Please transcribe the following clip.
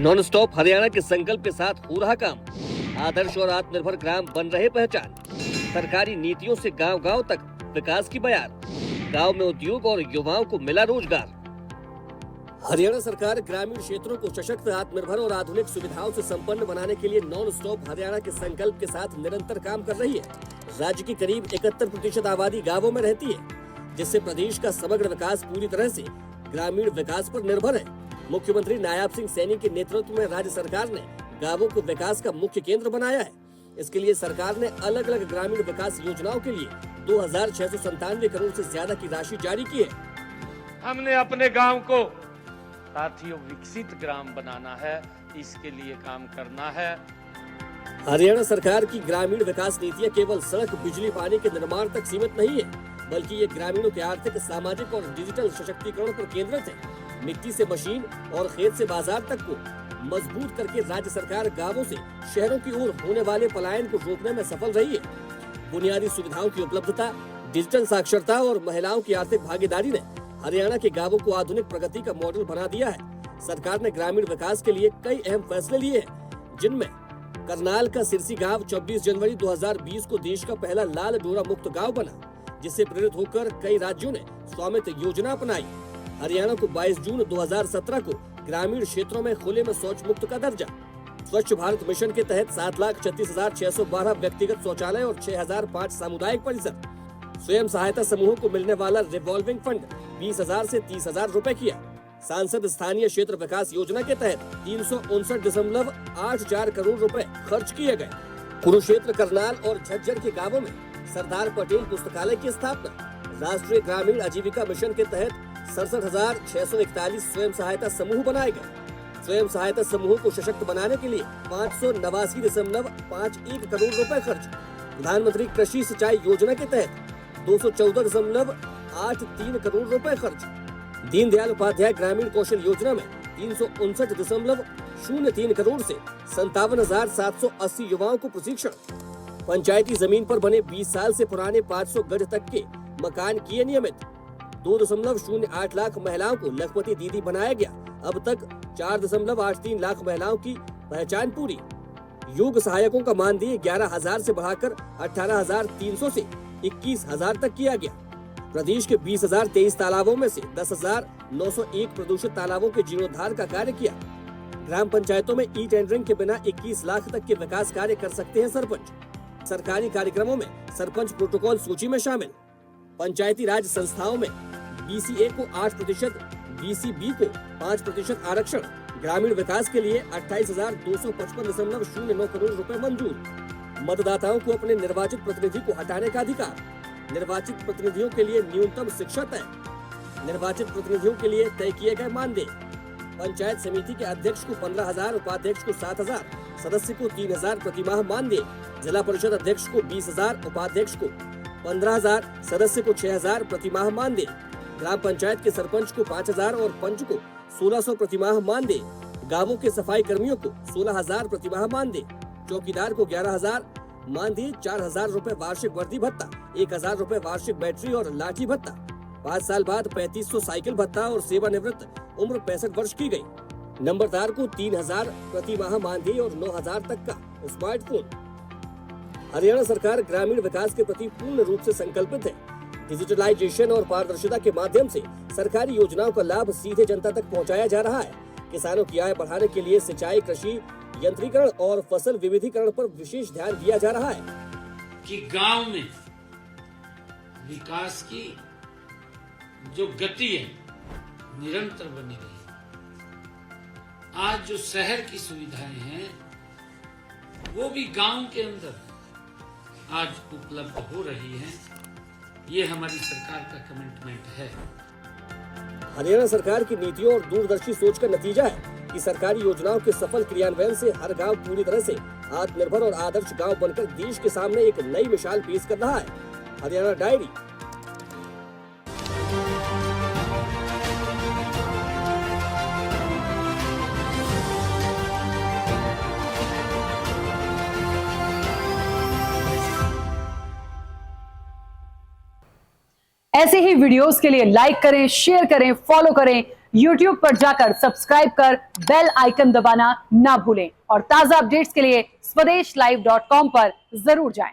Non stop Haryana के संकल्प के साथ हो रहा काम। आदर्श और आत्मनिर्भर ग्राम बन रहे पहचान। सरकारी नीतियों से गांव-गांव तक विकास की बयान। गांव में उद्योग और युवाओं को मिला रोजगार। हरियाणा सरकार ग्रामीण क्षेत्रों को सशक्त, आत्मनिर्भर और आधुनिक सुविधाओं से संपन्न बनाने के लिए नॉन स्टॉप हरियाणा के संकल्प के साथ निरंतर काम कर रही है। राज्य की करीब 71% आबादी गाँवों में रहती है, जिससे प्रदेश का समग्र विकास पूरी तरह से ग्रामीण विकास पर निर्भर है। मुख्यमंत्री नायाब सिंह सैनी के नेतृत्व में राज्य सरकार ने गांवों को विकास का मुख्य केंद्र बनाया है। इसके लिए सरकार ने अलग अलग ग्रामीण विकास योजनाओं के लिए 2697 करोड़ से ज्यादा की राशि जारी की है। हमने अपने गांव को साथियों विकसित ग्राम बनाना है, इसके लिए काम करना है। हरियाणा सरकार की ग्रामीण विकास नीतियाँ केवल सड़क, बिजली, पानी के निर्माण तक सीमित नहीं है, बल्कि ये ग्रामीणों के आर्थिक, सामाजिक और डिजिटल सशक्तिकरण पर केंद्रित है। मिट्टी से मशीन और खेत से बाजार तक को मजबूत करके राज्य सरकार गांवों से शहरों की ओर होने वाले पलायन को रोकने में सफल रही है। बुनियादी सुविधाओं की उपलब्धता, डिजिटल साक्षरता और महिलाओं की आर्थिक भागीदारी ने हरियाणा के गांवों को आधुनिक प्रगति का मॉडल बना दिया है। सरकार ने ग्रामीण विकास के लिए कई अहम फैसले लिए हैं, जिनमें करनाल का सिरसी गांव 24 जनवरी 2020 को देश का पहला लाल डोरा मुक्त गांव बना, जिससे प्रेरित होकर कई राज्यों ने स्वामित्व योजना अपनाई। हरियाणा को 22 जून 2017 को ग्रामीण क्षेत्रों में खुले में शौच मुक्त का दर्जा। स्वच्छ भारत मिशन के तहत 7,36,612 व्यक्तिगत शौचालय और 6,005 सामुदायिक परिसर। स्वयं सहायता समूहों को मिलने वाला रिवॉल्विंग फंड 20,000 से 30,000 रुपए किया। सांसद स्थानीय क्षेत्र विकास योजना के तहत 359.84 करोड़ रुपए खर्च किए गए। कुरुक्षेत्र, करनाल और झज्जर के गाँवों में सरदार पटेल पुस्तकालय की स्थापना। राष्ट्रीय ग्रामीण आजीविका मिशन के तहत 67,641 स्वयं सहायता समूह बनाए गए। स्वयं सहायता समूहों को सशक्त बनाने के लिए 589.51 करोड़ रुपए खर्च। प्रधानमंत्री कृषि सिंचाई योजना के तहत 214.83 करोड़ रुपए खर्च। दीनदयाल उपाध्याय ग्रामीण कौशल योजना में 359.03 करोड़ से 57,780 युवाओं को प्रशिक्षण। पंचायती जमीन पर बने 20 साल से पुराने 500 गज तक के मकान किए नियमित। 2.08 लाख महिलाओं को लखपति दीदी बनाया गया। अब तक 4.83 लाख महिलाओं की पहचान पूरी। योग सहायकों का मानदेय 11,000 से बढ़ाकर 18,300 से 21,000 तक किया गया। प्रदेश के 20,023 तालाबों में से 10,901 प्रदूषित तालाबों के जीर्णोद्धार का कार्य किया। ग्राम पंचायतों में ई टेंडरिंग के बिना 21 लाख तक के विकास कार्य कर सकते हैं सरपंच। सरकारी कार्यक्रमों में सरपंच प्रोटोकॉल सूची में शामिल। पंचायती राज संस्थाओं में BCA को 8%, BCB को 5% आरक्षण। ग्रामीण विकास के लिए 28,255.09 करोड़ रुपए मंजूर। मतदाताओं को अपने निर्वाचित प्रतिनिधि को हटाने का अधिकार। निर्वाचित प्रतिनिधियों के लिए न्यूनतम शिक्षा तय। निर्वाचित प्रतिनिधियों के लिए तय किए गए मानदेय। पंचायत समिति के अध्यक्ष को 15,000, उपाध्यक्ष को 7,000, सदस्य को 3,000 प्रतिमाह मानदेय। जिला परिषद अध्यक्ष को 20,000, उपाध्यक्ष को 15,000, सदस्य को 6,000 प्रतिमाह मानदेय। ग्राम पंचायत के सरपंच को 5,000 और पंच को 1,600 प्रतिमाह मानदेय। गांवों के सफाई कर्मियों को 16,000 प्रतिमाह मानदेय। चौकीदार को 11,000 मानदेय। 4,000 रुपए वार्षिक वर्दी भत्ता। 1,000 रुपए वार्षिक बैटरी और लाठी भत्ता। 5 साल बाद 3,500 साइकिल भत्ता और सेवानिवृत्त उम्र 65 वर्ष की गई। नंबरदार को 3,000 प्रतिमाह मानदेय और 9,000 तक का स्मार्टफोन। हरियाणा सरकार ग्रामीण विकास के प्रति पूर्ण रूप से संकल्पित है। डिजिटलाइजेशन और पारदर्शिता के माध्यम से सरकारी योजनाओं का लाभ सीधे जनता तक पहुंचाया जा रहा है। किसानों की आय बढ़ाने के लिए सिंचाई, कृषि यंत्रीकरण और फसल विविधीकरण पर विशेष ध्यान दिया जा रहा है कि गांव में विकास की जो गति है निरंतर बनी रही। आज जो शहर की सुविधाएं हैं वो भी गांव के अंदर आज उपलब्ध हो रही हैं। ये हमारी सरकार का कमिटमेंट है। हरियाणा सरकार की नीतियों और दूरदर्शी सोच का नतीजा है कि सरकारी योजनाओं के सफल क्रियान्वयन से हर गांव पूरी तरह से आत्मनिर्भर और आदर्श गांव बनकर देश के सामने एक नई मिसाल पेश कर रहा है। हरियाणा डायरी। ऐसे ही वीडियोस के लिए लाइक करें, शेयर करें, फॉलो करें YouTube पर जाकर सब्सक्राइब कर बेल आइकन दबाना ना भूलें और ताजा अपडेट्स के लिए SwadeshLive.com पर जरूर जाएं।